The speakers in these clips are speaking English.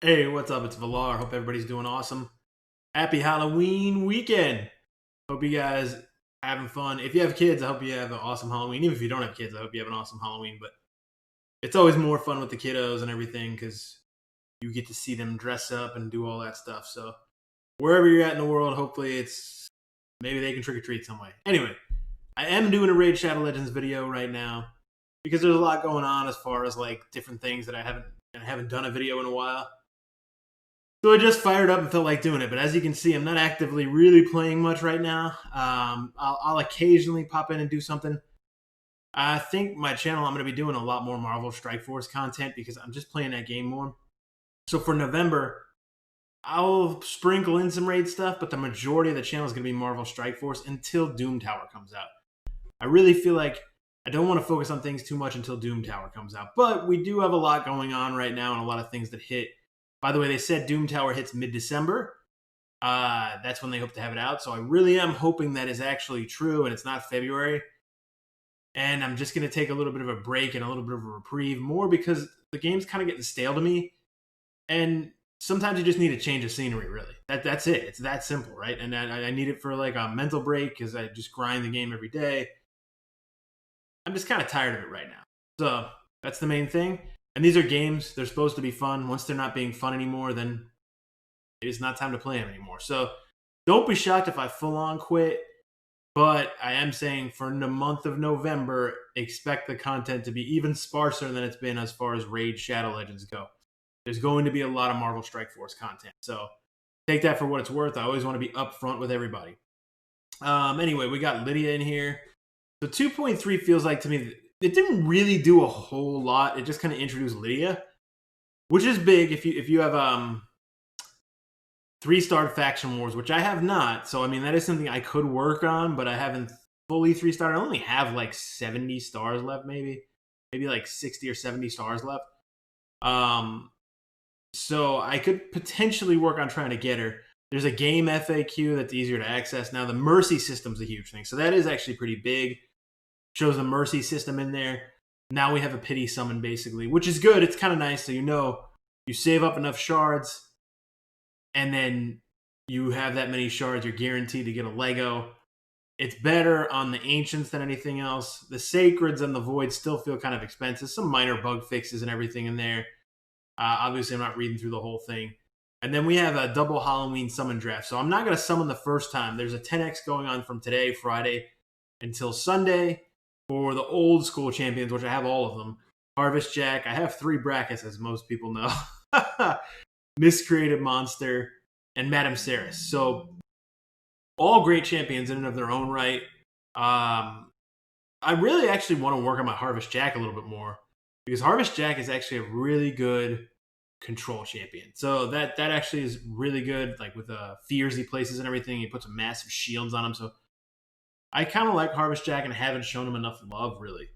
Hey, what's up? It's Valar. Hope everybody's doing awesome. Happy Halloween weekend. Hope you guys having fun. If you have kids, I hope you have an awesome Halloween. Even if you don't have kids, I hope you have an awesome Halloween. But it's always more fun with the kiddos and everything because you get to see them dress up and do all that stuff. So wherever you're at in the world, hopefully it's maybe they can trick or treat some way. Anyway, I am doing a Raid Shadow Legends video right now because there's a lot going on as far as like different things that I haven't done a video in a while. So I just fired up and felt like doing it. But as you can see, I'm not actively really playing much right now. I'll occasionally pop in and do something. I think my channel, I'm going to be doing a lot more Marvel Strike Force content because I'm just playing that game more. So for November, I'll sprinkle in some raid stuff, but the majority of the channel is going to be Marvel Strike Force until Doom Tower comes out. I really feel like I don't want to focus on things too much until Doom Tower comes out. But we do have a lot going on right now and a lot of things that hit. By the way, they said Doom Tower hits mid-December. That's when they hope to have it out. So I really am hoping that is actually true and it's not February. And I'm just going to take a little bit of a break and a little bit of a reprieve, more because the game's kind of getting stale to me. And sometimes you just need a change of scenery, really. That's it. It's that simple, right? And I need it for like a mental break because I just grind the game every day. I'm just kind of tired of it right now. So that's the main thing. And these are games. They're supposed to be fun. Once they're not being fun anymore, then it is not time to play them anymore. So don't be shocked if I full on quit. But I am saying for the month of November, expect the content to be even sparser than it's been as far as Raid Shadow Legends go. There's going to be a lot of Marvel Strike Force content. So take that for what it's worth. I always want to be upfront with everybody. Anyway, we got Lydia in here. So 2.3 feels like to me it didn't really do a whole lot. It just kind of introduced Lydia, which is big if you have 3-star faction wars, which I have not. So I mean that is something I could work on, but I haven't fully 3-starred. I only have like 70 stars left, maybe like 60 or 70 stars left. So I could potentially work on trying to get her. There's a game FAQ that's easier to access now. The mercy system's a huge thing, so that is actually pretty big. Shows the mercy system in there. Now we have a pity summon, basically, which is good. It's kind of nice. So you save up enough shards, and then you have that many shards, you're guaranteed to get a Lego. It's better on the Ancients than anything else. The Sacreds and the Voids still feel kind of expensive. Some minor bug fixes and everything in there. Obviously, I'm not reading through the whole thing. And then we have a double Halloween summon draft. So I'm not going to summon the first time. There's a 10x going on from today, Friday, until Sunday. For the old school champions, which I have all of them. Harvest Jack. I have 3 brackets, as most people know. Miscreated Monster, and Madame Ceres. So, all great champions in and of their own right. I really actually want to work on my Harvest Jack a little bit more. Because Harvest Jack is actually a really good control champion. So, that actually is really good. Like with fears he places and everything. He puts massive shields on him. So, I kind of like Harvest Jack and haven't shown him enough love, really.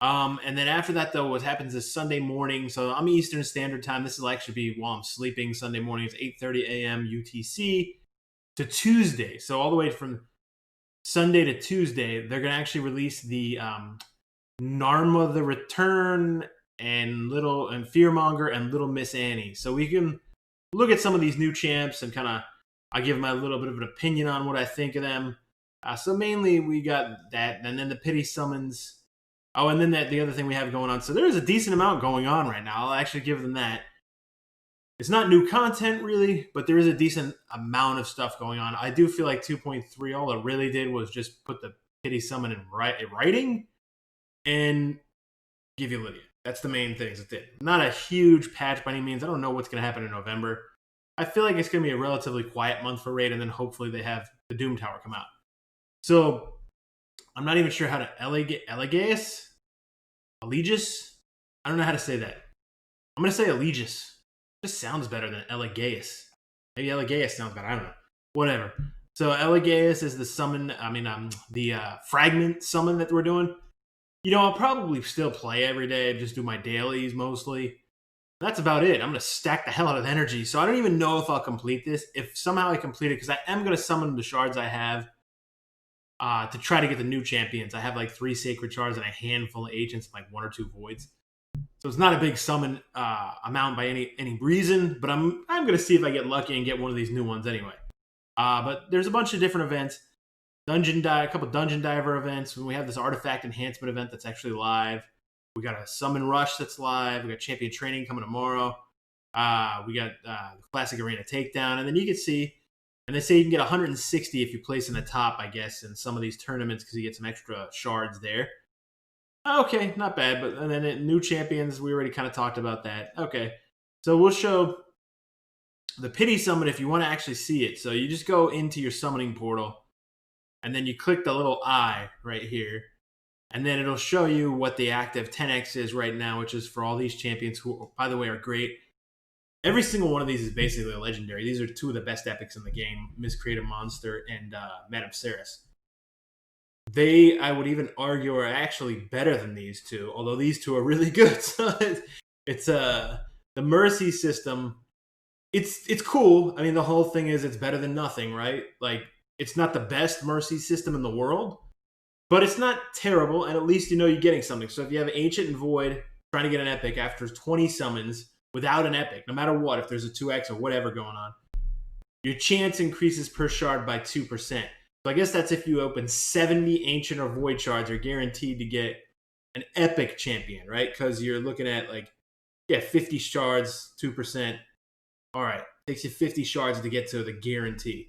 And then after that, though, what happens is Sunday morning. So I'm Eastern Standard Time. This will actually be while I'm sleeping. Sunday morning, it's 8:30 a.m. UTC to Tuesday. So all the way from Sunday to Tuesday, they're going to actually release the Narma the Return and Fearmonger and Little Miss Annie. So we can look at some of these new champs and kind of I'll give my little bit of an opinion on what I think of them. So mainly we got that, and then the pity summons. Oh, and then the other thing we have going on. So there's a decent amount going on right now. I'll actually give them that. It's not new content really, but there is a decent amount of stuff going on. I do feel like 2.3, all it really did was just put the pity summon in writing and give you Lydia. That's the main things it did. Not a huge patch by any means. I don't know what's going to happen in November. I feel like it's going to be a relatively quiet month for Raid, and then hopefully they have the Doom Tower come out. So, I'm not even sure how to Elegius? I don't know how to say that. I'm going to say Elegius. It just sounds better than Elegius. Maybe Elegius sounds better. I don't know. Whatever. So, Elegius is the summon, the fragment summon that we're doing. I'll probably still play every day, just do my dailies mostly. That's about it. I'm going to stack the hell out of energy. So, I don't even know if I'll complete this. If somehow I complete it, because I am going to summon the shards I have. To try to get the new champions. I have like 3 sacred shards and a handful of agents, like 1 or 2 voids. So it's not a big summon amount by any reason, but I'm gonna see if I get lucky and get one of these new ones anyway. But there's a bunch of different events. A couple dungeon diver events. When we have this artifact enhancement event that's actually live. We got a summon rush that's live. We got champion training coming tomorrow. We got the classic arena takedown, and then you can see, and they say you can get 160 if you place in the top, I guess, in some of these tournaments because you get some extra shards there. Okay, not bad. But and then new champions, we already kind of talked about that. Okay, so we'll show the pity summon if you want to actually see it. So you just go into your summoning portal, and then you click the little eye right here, and then it'll show you what the active 10x is right now, which is for all these champions who, by the way, are great. Every single one of these is basically a legendary. These are two of the best epics in the game, Miss Creative Monster and Madame Ceres. They, I would even argue, are actually better than these two, although these two are really good. So it's the Mercy system. It's cool. I mean, the whole thing is it's better than nothing, right? Like, it's not the best Mercy system in the world, but it's not terrible, and at least you know you're getting something. So if you have Ancient and Void trying to get an epic after 20 summons without an epic, no matter what, if there's a 2x or whatever going on, your chance increases per shard by 2%. So I guess that's if you open 70 Ancient or Void shards, you're guaranteed to get an epic champion, right? Because you're looking at, like, 50 shards, 2%. All right, takes you 50 shards to get to the guarantee.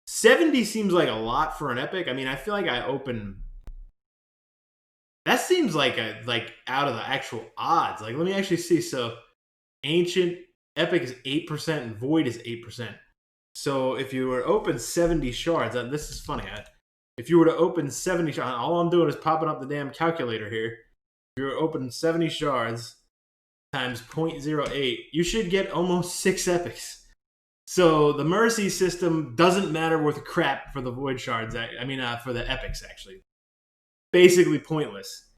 70 seems like a lot for an epic. I mean, I feel like I open... That seems like out of the actual odds. Like, let me actually see. So, Ancient, Epic is 8%, and Void is 8%. So if you were to open 70 shards, this is funny. If you were to open 70 shards, all I'm doing is popping up the damn calculator here. If you were to open 70 shards times 0.08, you should get almost 6 epics. So the Mercy system doesn't matter worth crap for the Void shards. I mean, for the epics, actually. Basically pointless.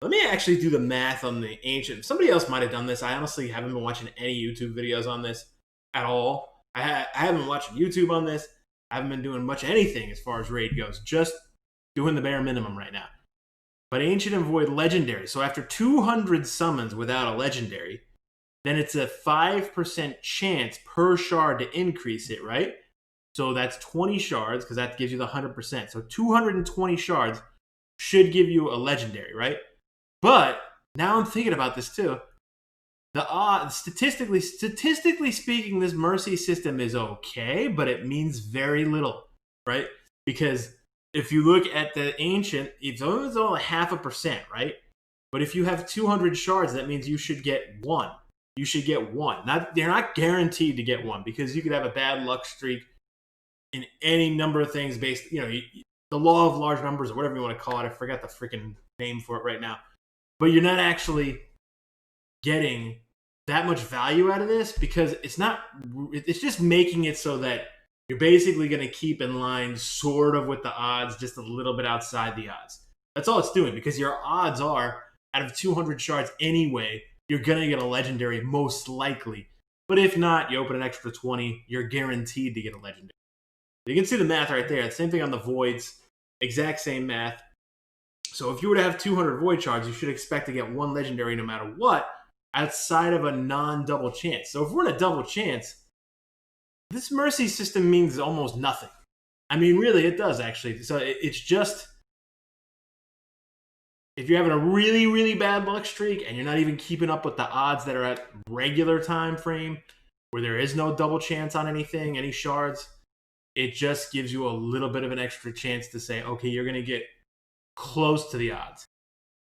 Let me actually do the math on the Ancient. Somebody else might have done this. I honestly haven't been watching any YouTube videos on this at all. I haven't been watching YouTube on this. I haven't been doing much anything as far as raid goes. Just doing the bare minimum right now. But Ancient and Void legendary. So after 200 summons without a legendary, then it's a 5% chance per shard to increase it, right? So that's 20 shards, because that gives you the 100%. So 220 shards should give you a legendary, right? But now I'm thinking about this too. The odds, statistically speaking, this Mercy system is okay, but it means very little, right? Because if you look at the Ancient, it's only 0.5%, right? But if you have 200 shards, that means you should get 1. You should get 1. They're not guaranteed to get 1, because you could have a bad luck streak in any number of things based, the law of large numbers or whatever you want to call it. I forgot the freaking name for it right now. But you're not actually getting that much value out of this, because it's just making it so that you're basically going to keep in line sort of with the odds, just a little bit outside the odds. That's all it's doing, because your odds are, out of 200 shards anyway, you're going to get a legendary most likely. But if not, you open an extra 20, you're guaranteed to get a legendary. You can see the math right there. Same thing on the Voids. Exact same math. So if you were to have 200 Void shards, you should expect to get 1 legendary no matter what, outside of a non-double chance. So if we're in a double chance, this Mercy system means almost nothing. I mean, really, it does, actually. So it's just... If you're having a really, really bad luck streak and you're not even keeping up with the odds that are at regular time frame, where there is no double chance on anything, any shards, it just gives you a little bit of an extra chance to say, okay, you're going to get close to the odds.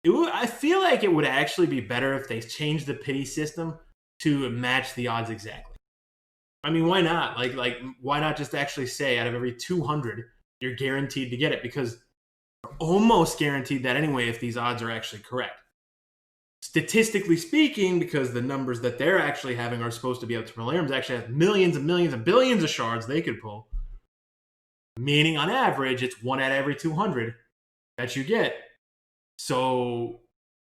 I feel like it would actually be better if they changed the pity system to match the odds exactly. I mean, why not? Like, why not just actually say out of every 200, you're guaranteed to get it? Because you're almost guaranteed that anyway if these odds are actually correct. Statistically speaking, because the numbers that they're actually having are supposed to be up to Millenniums actually have millions and millions and billions of shards they could pull. Meaning, on average, it's 1 out of every 200 that you get. So,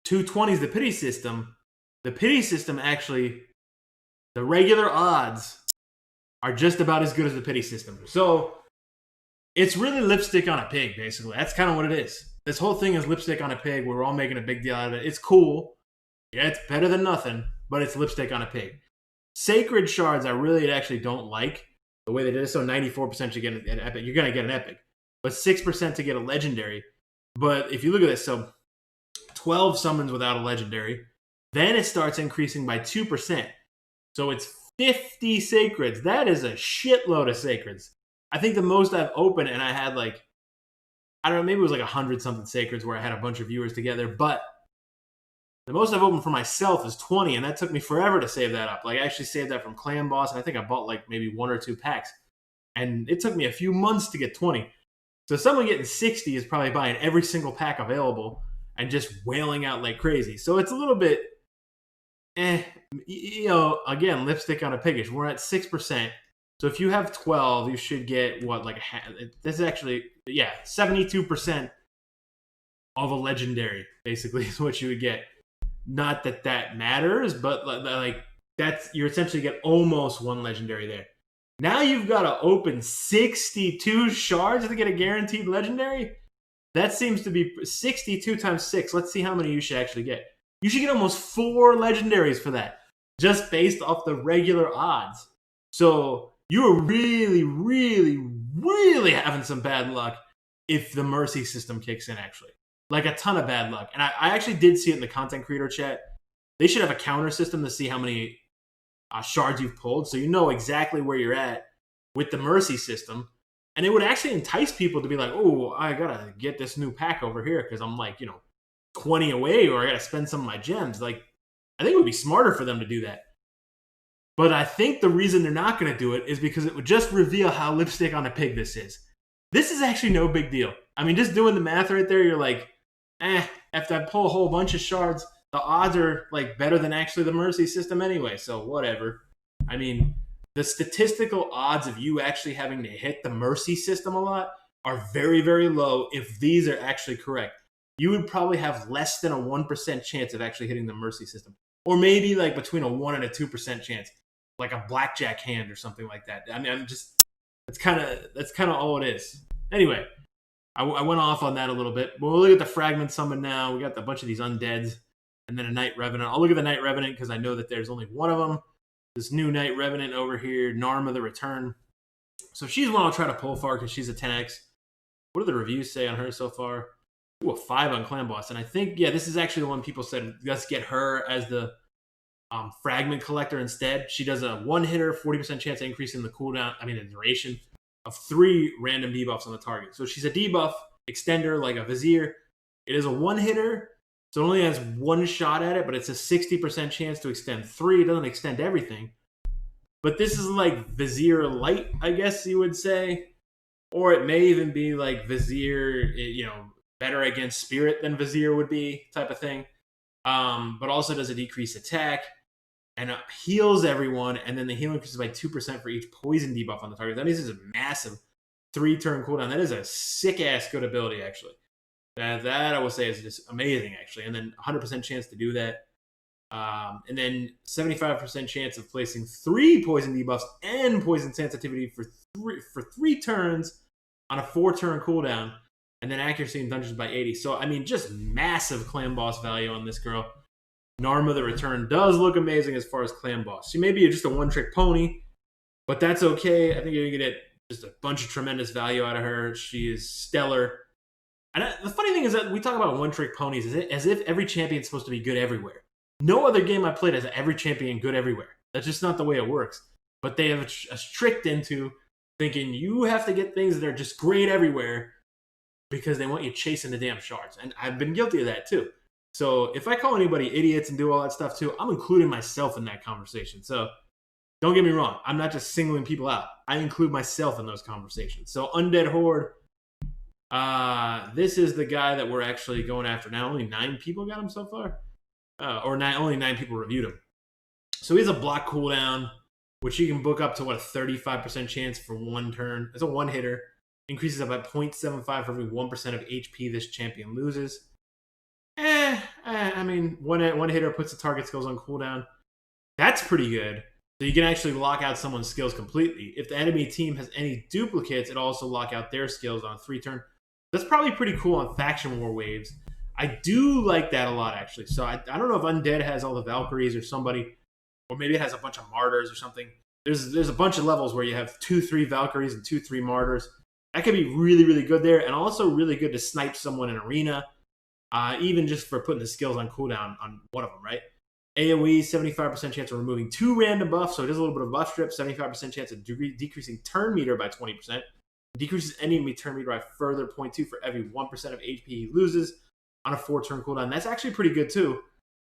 220 is the pity system. The pity system actually, the regular odds are just about as good as the pity system. So, it's really lipstick on a pig, basically. That's kind of what it is. This whole thing is lipstick on a pig. We're all making a big deal out of it. It's cool. Yeah, it's better than nothing, but it's lipstick on a pig. Sacred Shards, I really actually don't like the way they did it. So 94% you get an epic. You're going to get an epic, but 6% to get a legendary. But if you look at this, so 12 summons without a legendary, then it starts increasing by 2%. So it's 50 sacreds. That is a shitload of sacreds. I think the most I've opened, and I had like, I don't know, maybe it was like 100 something sacreds where I had a bunch of viewers together, but the most I've opened for myself is 20, and that took me forever to save that up. Like, I actually saved that from Clan Boss, and I think I bought like maybe 1 or 2 packs. And it took me a few months to get 20. So someone getting 60 is probably buying every single pack available and just wailing out like crazy. So it's a little bit, again, lipstick on a piggish. We're at 6%. So if you have 12, you should get what, like this is actually, 72% of a legendary, basically, is what you would get. Not that that matters, but like you're essentially get almost 1 legendary there. Now you've got to open 62 shards to get a guaranteed legendary. That seems to be 62 times 6. Let's see how many you should actually get. You should get almost 4 legendaries for that, just based off the regular odds. So you're really, really, really having some bad luck if the mercy system kicks in, actually. Like a ton of bad luck. And I actually did see it in the content creator chat. They should have a counter system to see how many shards you've pulled, so you know exactly where you're at with the mercy system. And it would actually entice people to be like, oh, I gotta get this new pack over here because I'm like, 20 away, or I gotta spend some of my gems. Like, I think it would be smarter for them to do that. But I think the reason they're not gonna do it is because it would just reveal how lipstick on a pig this is. This is actually no big deal. I mean, just doing the math right there, you're like, after I pull a whole bunch of shards, the odds are like better than actually the mercy system anyway, so whatever. I mean, the statistical odds of you actually having to hit the mercy system a lot are very, very low if these are actually correct. You would probably have less than a 1% chance of actually hitting the mercy system. Or maybe like between a 1 and a 2% chance, like a blackjack hand or something like that. I mean, that's kind of all it is. Anyway, I went off on that a little bit. But we'll look at the fragment summon now. We got a bunch of these undeads. And then a Night Revenant. I'll look at the Night Revenant because I know that there's only one of them. This new Night Revenant over here, Narma the Return. So she's one I'll try to pull for because she's a 10x. What do the reviews say on her so far? Ooh, a 5 on Clan Boss. And I think, this is actually the one people said, let's get her as the fragment collector instead. She does a 1-hitter, 40% chance of increasing the cooldown, the duration of 3 random debuffs on the target. So she's a debuff extender like a Vizier. It is a 1-hitter. So it only has 1 shot at it, but it's a 60% chance to extend 3. It doesn't extend everything. But this is like Vizier Light, I guess you would say. Or it may even be like Vizier, better against Spirit than Vizier would be type of thing. But also does a decreased attack. And heals everyone. And then the healing increases by 2% for each poison debuff on the target. That means it's a massive 3-turn cooldown. That is a sick-ass good ability, actually. That I will say is just amazing, actually. And then 100% chance to do that. And then 75% chance of placing 3 poison debuffs and poison sensitivity for 3 turns on a 4-turn cooldown. And then accuracy in dungeons by 80. So, just massive Clan Boss value on this girl. Narma the Return does look amazing as far as Clan Boss. She may be just a one-trick pony, but that's okay. I think you're going to get just a bunch of tremendous value out of her. She is stellar. And the funny thing is that we talk about one-trick ponies as if every champion is supposed to be good everywhere. No other game I played has every champion good everywhere. That's just not the way it works. But they have tricked into thinking you have to get things that are just great everywhere because they want you chasing the damn shards. And I've been guilty of that too. So if I call anybody idiots and do all that stuff too, I'm including myself in that conversation. So don't get me wrong. I'm not just singling people out. I include myself in those conversations. So Undead Horde. This is the guy that we're actually going after now. Only 9 people got him so far. Only 9 people reviewed him. So he has a block cooldown, which you can book up to, a 35% chance for 1 turn. It's a 1-hitter. Increases up by 0.75 for every 1% of HP this champion loses. One hitter puts the target skills on cooldown. That's pretty good. So you can actually lock out someone's skills completely. If the enemy team has any duplicates, it also lock out their skills on a 3-turn. That's probably pretty cool on faction war waves. I do like that a lot, actually. So I don't know if Undead has all the Valkyries or somebody, or maybe it has a bunch of Martyrs or something. There's a bunch of levels where you have 2-3 Valkyries and 2-3 Martyrs. That could be really, really good there, and also really good to snipe someone in arena, even just for putting the skills on cooldown on one of them, right? AoE, 75% chance of removing 2 random buffs, so it is a little bit of buff strip, 75% chance of decreasing turn meter by 20%, decreases enemy turn meter by further 0.2 for every 1% of HP he loses on a 4-turn cooldown. That's actually pretty good too.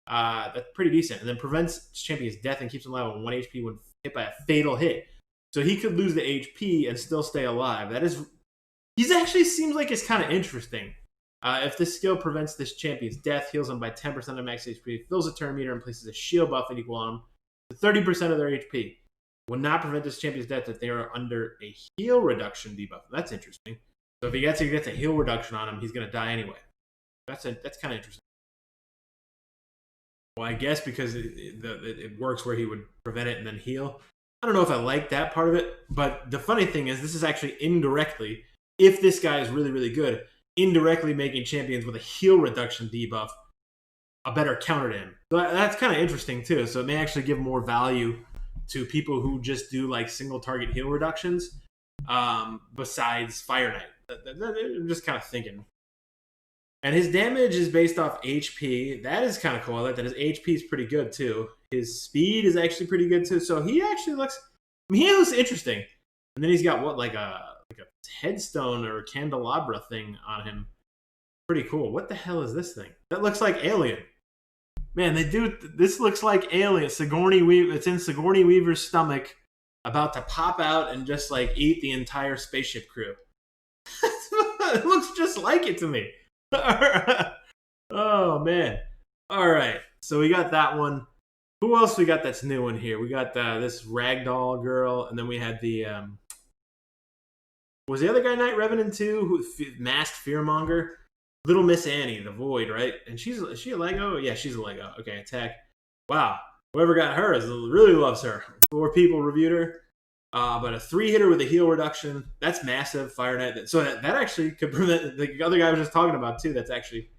That's pretty decent. And then prevents champion's death and keeps him alive on 1 HP when hit by a fatal hit. So he could lose the HP and still stay alive. He's actually seems like it's kind of interesting. If this skill prevents this champion's death, heals them by 10% of max HP, fills a turn meter, and places a shield buff equal on them to 30% of their HP. Will not prevent this champion's death if they are under a heal reduction debuff. That's interesting. So if he gets a heal reduction on him, he's going to die anyway. That's kind of interesting. Well, I guess because it works where he would prevent it and then heal. I don't know if I like that part of it, but the funny thing is this is actually indirectly, if this guy is really, really good, indirectly making champions with a heal reduction debuff a better counter to him. So that's kind of interesting too. So it may actually give more value to people who just do like single target heal reductions besides Fire Knight. I'm just kind of thinking. And his damage is based off HP. That is kind of cool. I like that his HP is pretty good too. His speed is actually pretty good too. So he actually looks, he looks interesting. And then he's got what, like a headstone or a candelabra thing on him. Pretty cool. What the hell is this thing? That looks like Alien. Man, this looks like Alien. Sigourney Weaver. It's in Sigourney Weaver's stomach, about to pop out and just like eat the entire spaceship crew. It looks just like it to me. Oh man. All right. So we got that one. Who else we got that's new in here? We got this ragdoll girl, and then we had the was the other guy Night Revenant too? Who masked fearmonger? Little Miss Annie, the Void, right? And is she a Lego? Yeah, she's a Lego. Okay, attack. Wow. Whoever got her really loves her. 4 people reviewed her. But a 3-hitter with a heal reduction, that's massive. Fire Knight. So that actually could prevent the other guy I was just talking about too. That's actually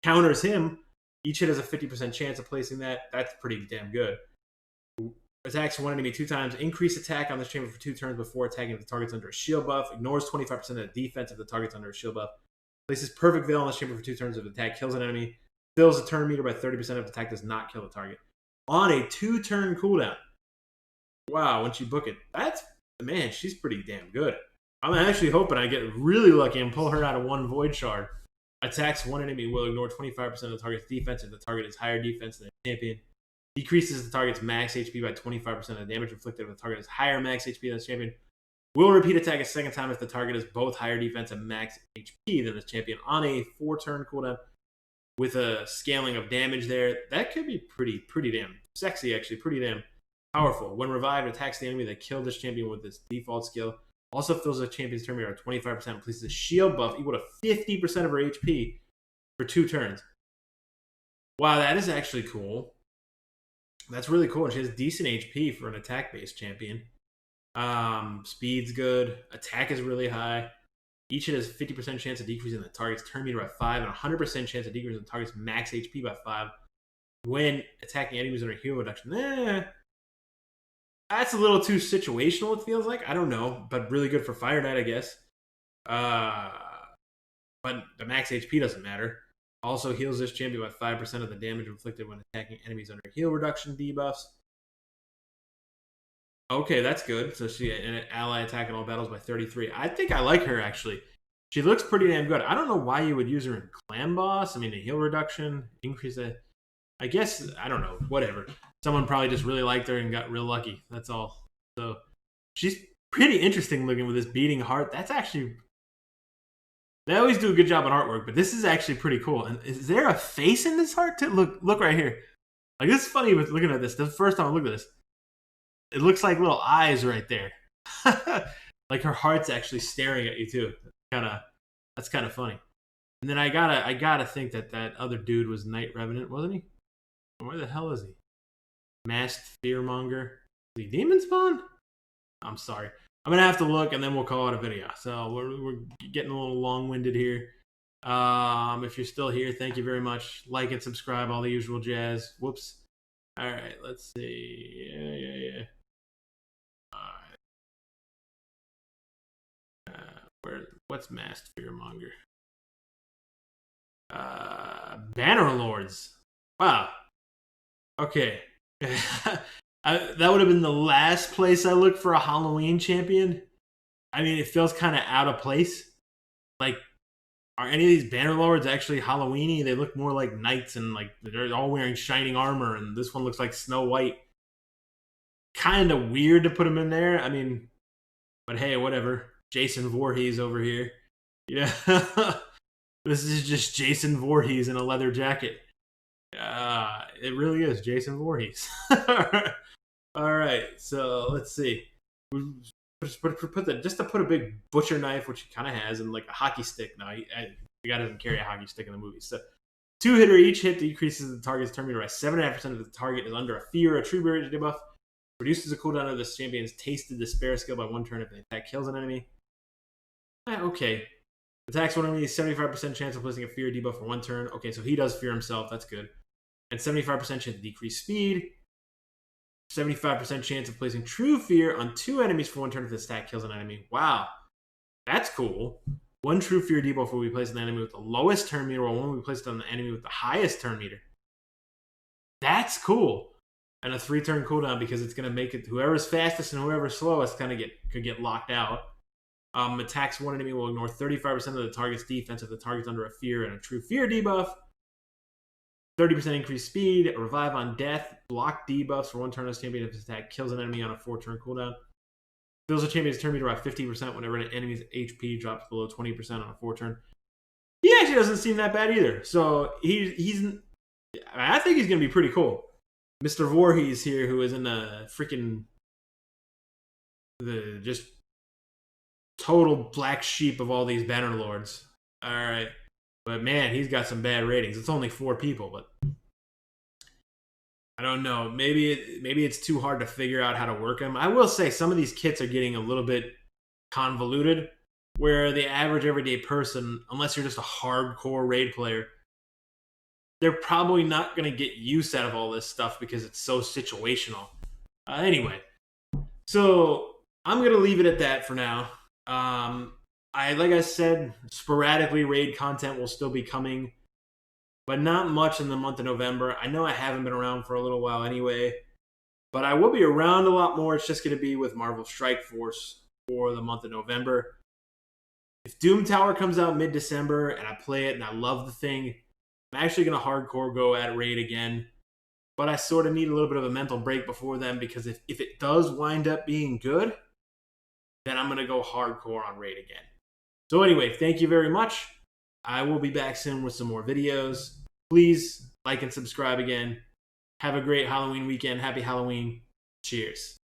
counters him. Each hit has a 50% chance of placing that. That's pretty damn good. Attacks one enemy 2 times. Increase attack on this chamber for 2 turns before attacking if the target's under a shield buff. Ignores 25% of the defense if the target's under a shield buff. Places perfect veil on this chamber for 2 turns if the attack kills an enemy. Fills a turn meter by 30% if the attack does not kill the target. On a 2-turn cooldown. Wow, once you book it. Man, she's pretty damn good. I'm actually hoping I get really lucky and pull her out of 1 Void Shard. Attacks 1 enemy will ignore 25% of the target's defense if the target is higher defense than the champion. Decreases the target's max HP by 25% of the damage inflicted if the target is higher max HP than the champion. Will repeat attack a second time if the target is both higher defense and max HP than the champion on a 4-turn cooldown with a scaling of damage there. That could be pretty damn sexy, actually. Pretty damn powerful. When revived, attacks the enemy that killed this champion with this default skill. Also fills the champion's turn meter at 25% and places a shield buff equal to 50% of her HP for 2 turns. Wow, that is actually cool. That's really cool. And she has decent HP for an attack-based champion. Speed's good. Attack is really high. Each hit has a 50% chance of decreasing the target's turn meter by 5 and 100% chance of decreasing the target's max HP by 5 when attacking enemies under heal reduction. That's a little too situational, it feels like. I don't know, but really good for Fire Knight, I guess. But the max HP doesn't matter. Also heals this champion by 5% of the damage inflicted when attacking enemies under heal reduction debuffs. Okay, that's good. So she an ally attack in all battles by 33. I think I like her, actually. She looks pretty damn good. I don't know why you would use her in Clan Boss. I mean, a heal reduction, increase the... I guess, I don't know, whatever. Someone probably just really liked her and got real lucky. That's all. So she's pretty interesting looking with this beating heart. That's actually... They always do a good job on artwork, but this is actually pretty cool. And is there a face in this heart too? Look right here. Like, this is funny with looking at this. The first time I looked at this, it looks like little eyes right there. Like her heart's actually staring at you too. That's kind of funny. And then I gotta think that other dude was Night Revenant, wasn't he? Where the hell is he? Masked Fearmonger. Is he Demon Spawn? I'm sorry. I'm gonna have to look and then we'll call it a video. So we're getting a little long-winded here. If you're still here, thank you very much. Like and subscribe, all the usual jazz. Whoops. All right, let's see. Yeah. All right. What's Masked Fearmonger? Banner Lords. Wow. Okay. That would have been the last place I looked for a Halloween champion. I mean, it feels kind of out of place. Like, are any of these Banner Lords actually Halloweeny? They look more like knights, and like they're all wearing shining armor, and this one looks like Snow White. Kind of weird to put him in there. I mean, but hey, whatever. Jason Voorhees over here. Yeah. This is just Jason Voorhees in a leather jacket. It really is Jason Voorhees. All right, so let's see. Just to put a big butcher knife, which he kind of has, and like a hockey stick. No, the guy doesn't carry a hockey stick in the movie. So 2-hitter, each hit decreases the target's turn meter by 7.5% of the target is under a fear or true barrier debuff. Reduces the cooldown of the champion's tasted despair skill by 1 turn if the attack kills an enemy. Okay. Attacks one enemy, 75% chance of placing a fear debuff for 1 turn. Okay, so he does fear himself. That's good. And 75% chance of decreased speed. 75% chance of placing true fear on 2 enemies for 1 turn if this attack kills an enemy. Wow. That's cool. 1 true fear debuff will be placed on the enemy with the lowest turn meter, while 1 will be placed on the enemy with the highest turn meter. That's cool. And a 3-turn cooldown because it's going to make it whoever's fastest and whoever's slowest kind of could get locked out. Attacks 1 enemy will ignore 35% of the target's defense if the target's under a fear and a true fear debuff. 30% increased speed, a revive on death, block debuffs for 1 turn as champion if this attack kills an enemy on a 4-turn cooldown. Fills a champion's turn meter by 50% whenever an enemy's HP drops below 20% on a 4-turn. He actually doesn't seem that bad either. So I think he's going to be pretty cool. Mr. Voorhees here, who is in the freaking just total black sheep of all these Banner Lords. All right. But man, he's got some bad ratings. It's only 4 people, but I don't know. Maybe it's too hard to figure out how to work them. I will say some of these kits are getting a little bit convoluted, where the average everyday person, unless you're just a hardcore raid player, they're probably not going to get use out of all this stuff because it's so situational. Anyway, so I'm going to leave it at that for now. Like I said, sporadically raid content will still be coming, but not much in the month of November. I know I haven't been around for a little while anyway, but I will be around a lot more. It's just going to be with Marvel Strike Force for the month of November. If Doom Tower comes out mid-December and I play it and I love the thing, I'm actually going to hardcore go at raid again, but I sort of need a little bit of a mental break before then, because if it does wind up being good, then I'm going to go hardcore on raid again. So anyway, thank you very much. I will be back soon with some more videos. Please like and subscribe again. Have a great Halloween weekend. Happy Halloween. Cheers.